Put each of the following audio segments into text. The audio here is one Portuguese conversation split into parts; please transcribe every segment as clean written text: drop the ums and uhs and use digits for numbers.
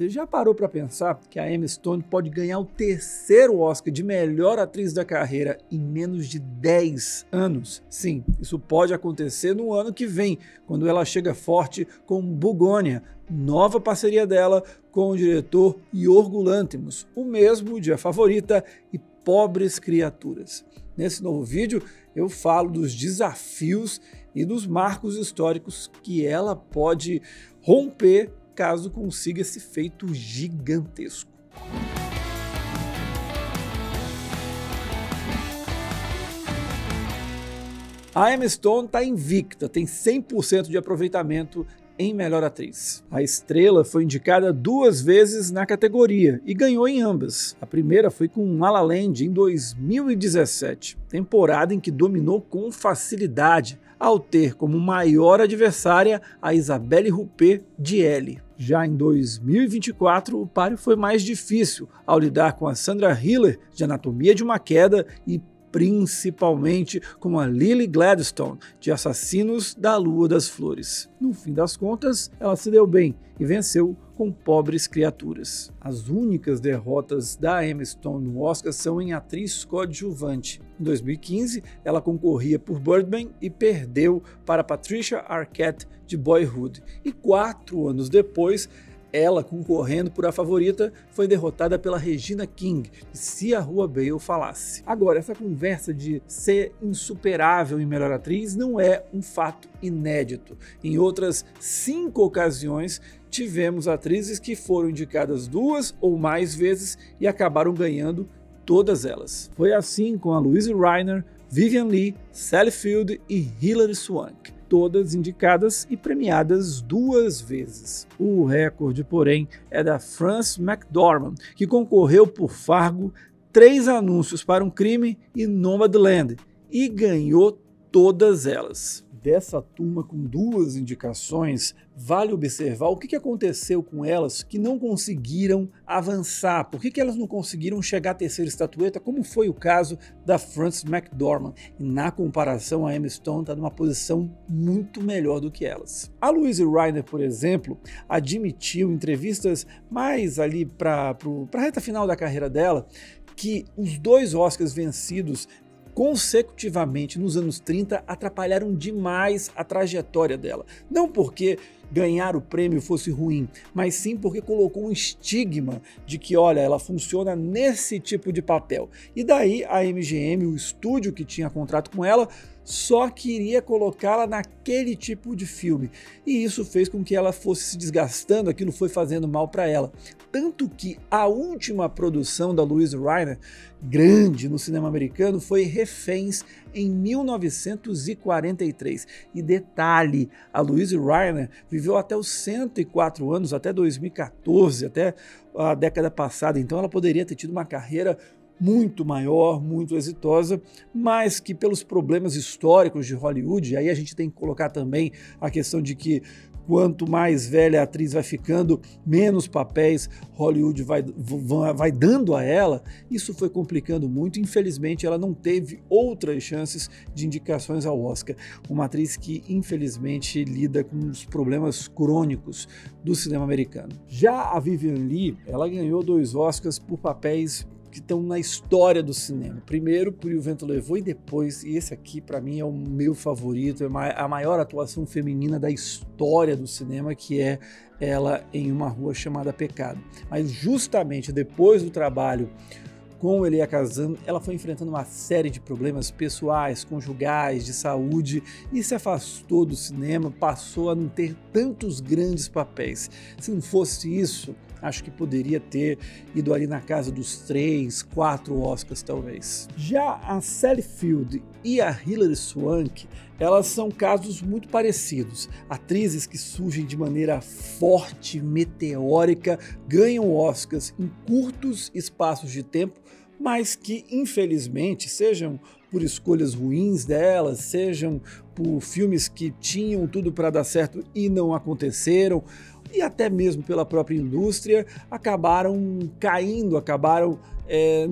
Você já parou para pensar que a Emma Stone pode ganhar o terceiro Oscar de melhor atriz da carreira em menos de 10 anos? Sim, isso pode acontecer no ano que vem, quando ela chega forte com Bugônia, nova parceria dela com o diretor Yorgos Lanthimos, o mesmo de A Favorita e Pobres Criaturas. Nesse novo vídeo eu falo dos desafios e dos marcos históricos que ela pode romper caso consiga esse feito gigantesco. A Emma Stone está invicta, tem 100% de aproveitamento em melhor atriz. A estrela foi indicada 2 vezes na categoria e ganhou em ambas. A primeira foi com La La Land em 2017, temporada em que dominou com facilidade, ao ter como maior adversária a Isabelle Huppert de Elle. Já em 2024, o páreo foi mais difícil, ao lidar com a Sandra Hüller de Anatomia de uma Queda e principalmente com a Lily Gladstone de Assassinos da Lua das Flores. No fim das contas, ela se deu bem e venceu com Pobres Criaturas. As únicas derrotas da Emma Stone no Oscar são em atriz coadjuvante. Em 2015, ela concorria por Birdman e perdeu para Patricia Arquette de Boyhood. E 4 anos depois, ela, concorrendo por A Favorita, foi derrotada pela Regina King, Se a Rua Bale Falasse. Agora, essa conversa de ser insuperável em melhor atriz não é um fato inédito. Em outras 5 ocasiões, tivemos atrizes que foram indicadas 2 ou mais vezes e acabaram ganhando todas elas. Foi assim com a Louise Rainer, Vivien Leigh, Sally Field e Hilary Swank, todas indicadas e premiadas 2 vezes. O recorde, porém, é da Frances McDormand, que concorreu por Fargo, 3 Anúncios para um Crime e Nomadland, e ganhou todas elas. Dessa turma com 2 indicações, vale observar o que aconteceu com elas que não conseguiram avançar, por que elas não conseguiram chegar à terceira estatueta, como foi o caso da Frances McDormand. E na comparação, a Emma Stone está numa posição muito melhor do que elas. A Louise Rainer, por exemplo, admitiu em entrevistas mais ali para a reta final da carreira dela que os 2 Oscars vencidos consecutivamente nos anos 30 atrapalharam demais a trajetória dela. Não porque ganhar o prêmio fosse ruim, mas sim porque colocou um estigma de que, olha, ela funciona nesse tipo de papel. E daí a MGM, o estúdio que tinha contrato com ela, só queria colocá-la naquele tipo de filme. E isso fez com que ela fosse se desgastando, aquilo foi fazendo mal para ela. Tanto que a última produção da Louise Rainer, grande no cinema americano, foi Reféns, em 1943. E detalhe, a Louise Rainer viveu até os 104 anos, até 2014, até a década passada. Então ela poderia ter tido uma carreira muito maior, muito exitosa, mas que pelos problemas históricos de Hollywood, aí a gente tem que colocar também a questão de que quanto mais velha a atriz vai ficando, menos papéis Hollywood vai dando a ela, isso foi complicando muito. Infelizmente, ela não teve outras chances de indicações ao Oscar. Uma atriz que, infelizmente, lida com os problemas crônicos do cinema americano. Já a Vivien Leigh, ela ganhou 2 Oscars por papéis que estão na história do cinema. Primeiro por E o Vento Levou e depois, e esse aqui para mim é o meu favorito, é a maior atuação feminina da história do cinema, que é ela em Uma Rua Chamada Pecado. Mas justamente depois do trabalho com Elia Kazan, ela foi enfrentando uma série de problemas pessoais, conjugais, de saúde e se afastou do cinema, passou a não ter tantos grandes papéis. Se não fosse isso, acho que poderia ter ido ali na casa dos 3, 4 Oscars talvez. Já a Sally Field e a Hilary Swank, elas são casos muito parecidos. Atrizes que surgem de maneira forte, meteórica, ganham Oscars em curtos espaços de tempo, mas que infelizmente, sejam por escolhas ruins delas, sejam por filmes que tinham tudo para dar certo e não aconteceram, e até mesmo pela própria indústria, acabaram caindo, acabaram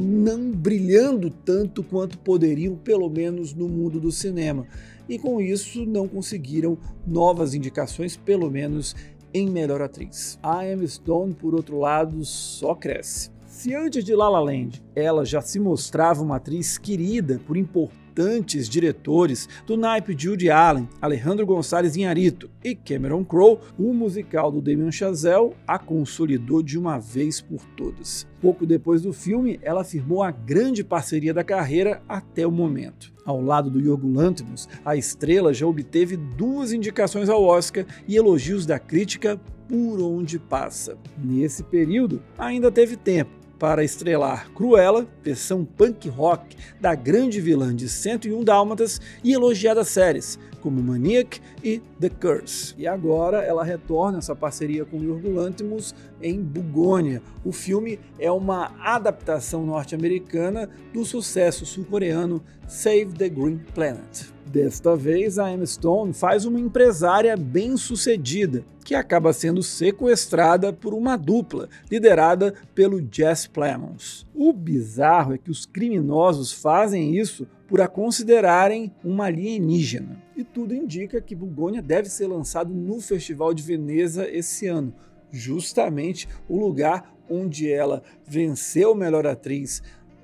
não brilhando tanto quanto poderiam, pelo menos no mundo do cinema. E com isso não conseguiram novas indicações, pelo menos em melhor atriz. A Emma Stone, por outro lado, só cresce. Se antes de La La Land ela já se mostrava uma atriz querida por importantes diretores do naipe de Woody Allen, Alejandro González Iñárritu e Cameron Crowe, o musical do Damien Chazelle a consolidou de uma vez por todas. Pouco depois do filme, ela firmou a grande parceria da carreira até o momento. Ao lado do Yorgos Lanthimos, a estrela já obteve 2 indicações ao Oscar e elogios da crítica por onde passa. Nesse período, ainda teve tempo para estrelar Cruella, versão punk rock da grande vilã de 101 Dálmatas, e elogiadas séries como Maniac e The Curse. E agora ela retorna essa parceria com Yorgos Lanthimos em Bugônia. O filme é uma adaptação norte-americana do sucesso sul-coreano Save the Green Planet. Desta vez, a Emma Stone faz uma empresária bem-sucedida, que acaba sendo sequestrada por uma dupla, liderada pelo Jesse Plemons. O bizarro é que os criminosos fazem isso por a considerarem uma alienígena. E tudo indica que Bugônia deve ser lançado no Festival de Veneza esse ano, justamente o lugar onde ela venceu melhor atriz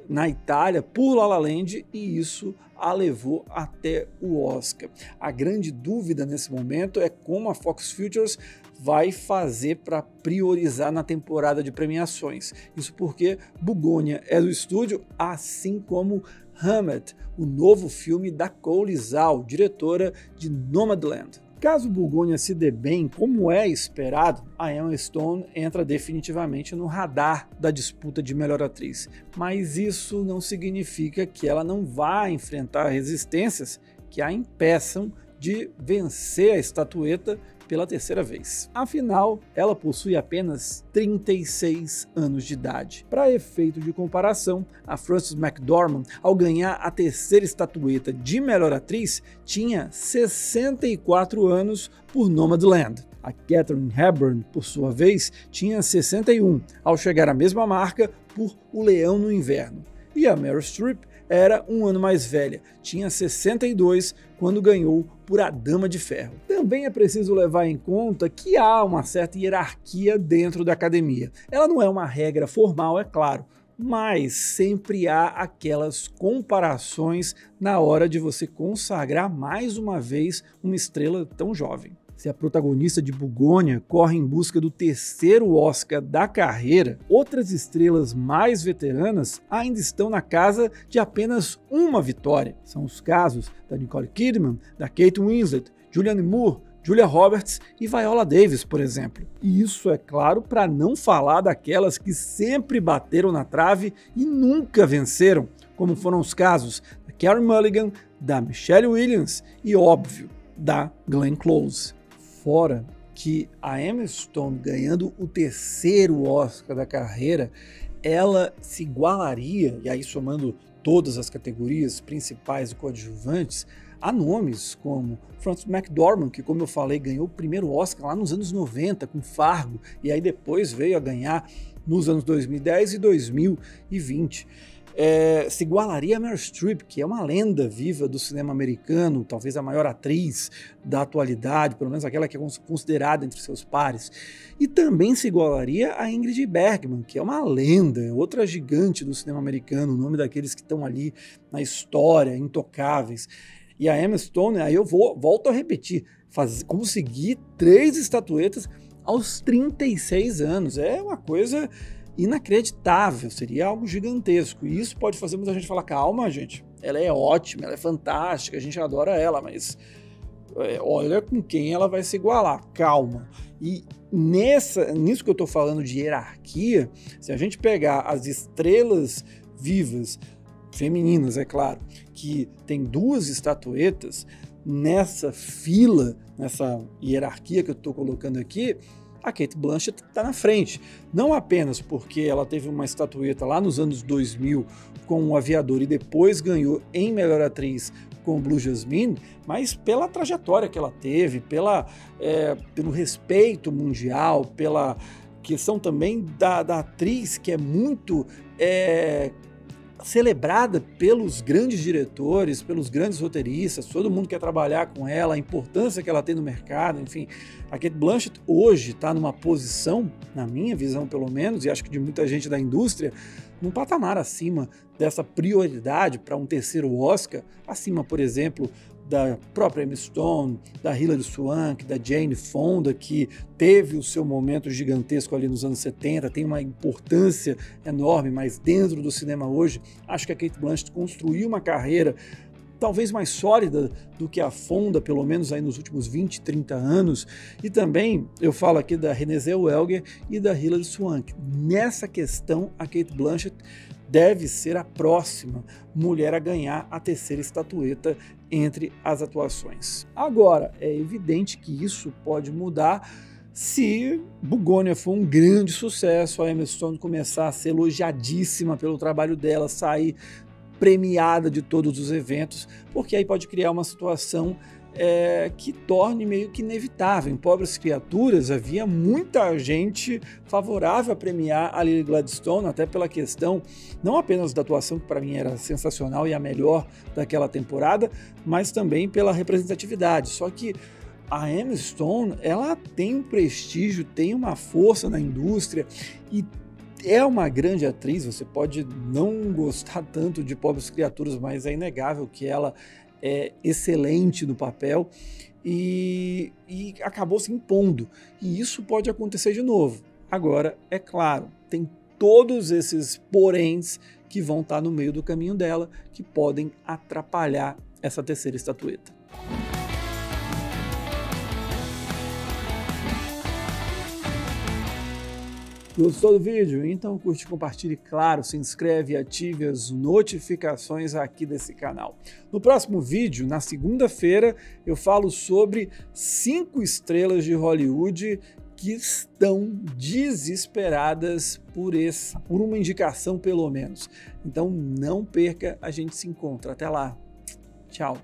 na Itália por La La Land, e isso a levou até o Oscar. A grande dúvida nesse momento é como a Fox Features vai fazer para priorizar na temporada de premiações. Isso porque Bugônia é do estúdio, assim como Hammett, o novo filme da Chloe Zhao, diretora de Nomadland. Caso Bugônia se dê bem, como é esperado, a Emma Stone entra definitivamente no radar da disputa de melhor atriz. Mas isso não significa que ela não vá enfrentar resistências que a impeçam de vencer a estatueta pela 3ª vez. Afinal, ela possui apenas 36 anos de idade. Para efeito de comparação, a Frances McDormand, ao ganhar a 3ª estatueta de melhor atriz, tinha 64 anos por Nomadland. A Katharine Hepburn, por sua vez, tinha 61, ao chegar à mesma marca por O Leão no Inverno. E a Meryl Streep era um ano mais velha, tinha 62 quando ganhou por A Dama de Ferro. Também é preciso levar em conta que há uma certa hierarquia dentro da academia. Ela não é uma regra formal, é claro, mas sempre há aquelas comparações na hora de você consagrar mais uma vez uma estrela tão jovem. Se a protagonista de Bugônia corre em busca do 3º Oscar da carreira, outras estrelas mais veteranas ainda estão na casa de apenas uma vitória. São os casos da Nicole Kidman, da Kate Winslet, Julianne Moore, Julia Roberts e Viola Davis, por exemplo. E isso, é claro, para não falar daquelas que sempre bateram na trave e nunca venceram, como foram os casos da Carey Mulligan, da Michelle Williams e, óbvio, da Glenn Close. Fora que a Emma Stone ganhando o 3º Oscar da carreira, ela se igualaria, e aí somando todas as categorias principais e coadjuvantes, a nomes como Frances McDormand, que, como eu falei, ganhou o 1º Oscar lá nos anos 90 com Fargo, e aí depois veio a ganhar nos anos 2010 e 2020. Se igualaria a Meryl Streep, que é uma lenda viva do cinema americano, talvez a maior atriz da atualidade, pelo menos aquela que é considerada entre seus pares. E também se igualaria a Ingrid Bergman, que é uma lenda, outra gigante do cinema americano, o nome daqueles que estão ali na história, intocáveis. E a Emma Stone, aí eu volto a repetir, conseguir 3 estatuetas aos 36 anos. É uma coisa inacreditável, seria algo gigantesco. E isso pode fazer muita gente falar: calma, gente, ela é ótima, ela é fantástica, a gente adora ela, mas olha com quem ela vai se igualar, calma. E nisso que eu estou falando de hierarquia, se a gente pegar as estrelas vivas, femininas, é claro, que tem 2 estatuetas, nessa fila, nessa hierarquia que eu estou colocando aqui, a Cate Blanchett está na frente. Não apenas porque ela teve uma estatueta lá nos anos 2000 com O Aviador e depois ganhou em melhor atriz com Blue Jasmine, mas pela trajetória que ela teve, pelo respeito mundial, pela questão também da atriz que é muito celebrada pelos grandes diretores, pelos grandes roteiristas, todo mundo quer trabalhar com ela, a importância que ela tem no mercado, enfim. A Cate Blanchett hoje está numa posição, na minha visão pelo menos, e acho que de muita gente da indústria, num patamar acima dessa prioridade para um terceiro Oscar, acima, por exemplo, da própria Emma Stone, da Hilary Swank, da Jane Fonda, que teve o seu momento gigantesco ali nos anos 70, tem uma importância enorme, mas dentro do cinema hoje, acho que a Cate Blanchett construiu uma carreira talvez mais sólida do que a Fonda, pelo menos aí nos últimos 20, 30 anos, e também eu falo aqui da Renée Zellweger e da Hilary Swank. Nessa questão, a Cate Blanchett deve ser a próxima mulher a ganhar a terceira estatueta entre as atuações. Agora, é evidente que isso pode mudar se Bugônia for um grande sucesso, a Emma Stone começar a ser elogiadíssima pelo trabalho dela, sair premiada de todos os eventos, porque aí pode criar uma situação que torne meio que inevitável. Em Pobres Criaturas havia muita gente favorável a premiar a Lily Gladstone, até pela questão não apenas da atuação, que para mim era sensacional e a melhor daquela temporada, mas também pela representatividade. Só que a Emma Stone, ela tem um prestígio, tem uma força na indústria e é uma grande atriz. Você pode não gostar tanto de Pobres Criaturas, mas é inegável que ela é excelente no papel e acabou se impondo. E isso pode acontecer de novo. Agora, é claro, tem todos esses poréns que vão estar no meio do caminho dela, que podem atrapalhar essa terceira estatueta. Gostou do vídeo? Então curte, compartilhe, claro, se inscreve e ative as notificações aqui desse canal. No próximo vídeo, na segunda-feira, eu falo sobre 5 estrelas de Hollywood que estão desesperadas por uma indicação pelo menos. Então não perca, a gente se encontra. Até lá. Tchau.